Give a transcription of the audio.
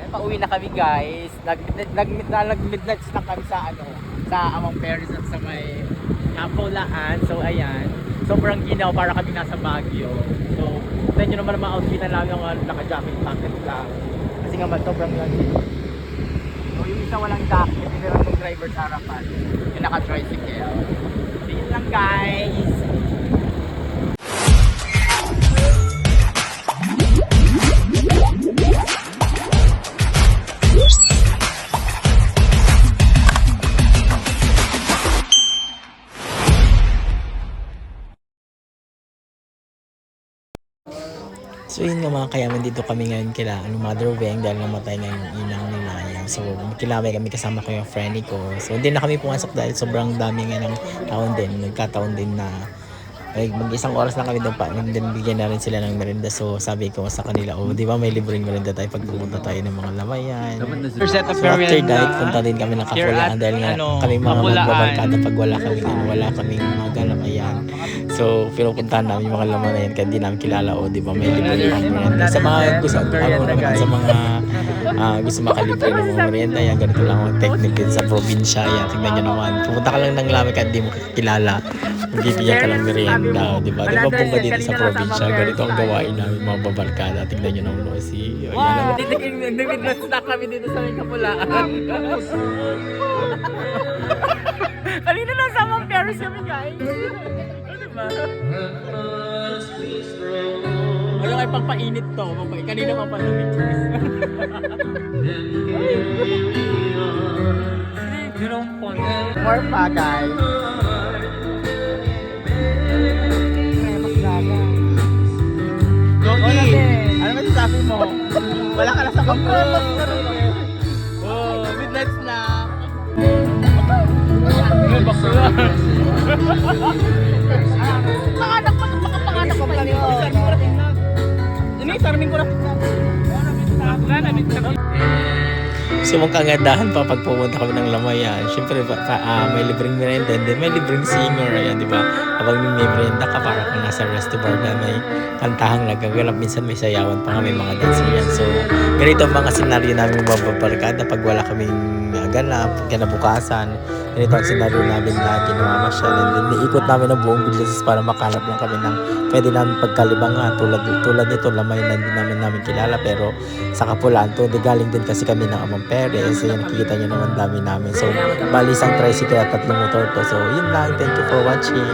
pauwi na kami guys. Nag-midnight snack kami sa sa Amang Paris at sa may Kapulaan. So ayan. Sobrang ginaw para kami nasa Baguio. So, tignan nyo naman ang mga outfit na lang yung naka-jacket packet lang. Kasi nga sobrang lagi. So yung isa walang jacket, hindi lang yung driver sa harapan. Yung naka-tricycle. So yun lang guys. So yun nga mga kayaman, dito kami ngayon kila Mother Weng dahil namatay nga yung inang ni Mayang. So kilaway kami kasama ko yung friend ko. So hindi na kami pumasok dahil sobrang dami nga ng taon din. Nagkataon din na mag-isang oras lang kami doon pa. Then bigyan na rin sila ng merienda. So sabi ko sa kanila, di ba may libreng merienda tayo pag pumunta tayo ng mga lamayan. So after that, punta din kami ng Kapulaan dahil nga kami mga magbabarkada pag wala kaming mga galamayan. So pinupuntahan namin yung mga laman na yan kaya di namin kilala di ba may libre ng merienda. Sa mga gusto gusto makalibre ng mga merienda yan, ganito lang ang technique din sa probinsya yan. Tingnan nyo naman, pupunta ka lang ng lamay kahit di mo kilala, magbibigyan ka lang merienda, di ba? Di ba punta dito sa probinsya, ganito ang gawain namin mga babarkada. Tingnan nyo naman si Nag-midnight snack kami dito sa may Kapulaan. Kanina lang sa Amang Paris kami guys. Ano ay pangpainit to? Kanina pa pala pictures. More pa guys. Loki, ano masasabi mo? Wala ka na sa pagpapos. Oh, midnight snack. Panganak pa, panganak pa lang yun. Ini sarming ko na. So mong kagandahan pa pag pumunta kami ng Lamayan, syempre may libreng merienda and then may libreng singer, ayan, di ba? Habang may merienda ka, para kung nasa resto bar na may kantahang nagaganap, minsan may sayawan pa nga, may mga dancer yan. So ganito ang mga senaryo namin mababarkada pag wala kaming ganap, kinabukasan. Ganito ang senaryo namin lagi na mamasyal, and then iikot namin ang buong Villages para makalap lang kami ng pwede namin pagkalibangan, tulad nito Lamayan na hindi namin kilala, pero sa Kapulaan to, galing din kasi kami ng Amang Paris. So yan, nakikita nyo naman dami namin. So bali isang tricycle at 3 motor to. So yun lang, thank you for watching.